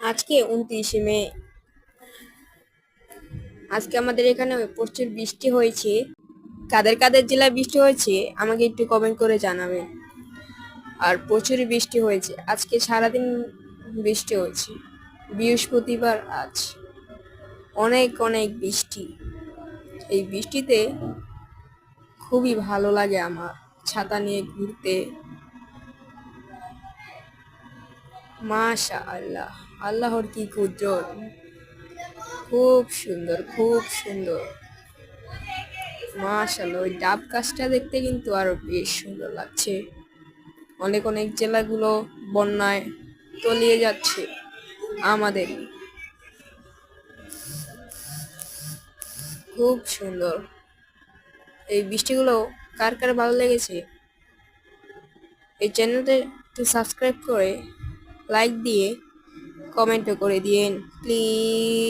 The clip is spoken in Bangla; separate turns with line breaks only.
আজকে 29শে মে। আজকে আমাদের এখানে প্রচুর বৃষ্টি হয়েছে। কাদের কাদের জেলায় বৃষ্টি হয়েছে আমাকে একটু কমেন্ট করে জানাবেন। আর প্রচুর বৃষ্টি হয়েছে, আজকে সারাদিন বৃষ্টি হয়েছে। বৃহস্পতিবার আজ অনেক অনেক বৃষ্টি। এই বৃষ্টিতে খুবই ভালো লাগে আমার ছাতা নিয়ে ঘুরতে। মাশাআল্লাহ, আল্লাহর কি কুদরত! খুব সুন্দর, খুব সুন্দর। মাশাআল্লাহ, ওই ডাব গাছটা দেখতে কিন্তু আরো বেশ সুন্দর লাগছে। অনেক অনেক জেলাগুলো বন্যায় তলিয়ে যাচ্ছে। আমাদের খুব সুন্দর। এই বৃষ্টিগুলো কার কার ভালো লেগেছে, এই চ্যানেলটা একটু সাবস্ক্রাইব করে লাইক দিয়ে কমেন্টও করে দিয়েন প্লিজ।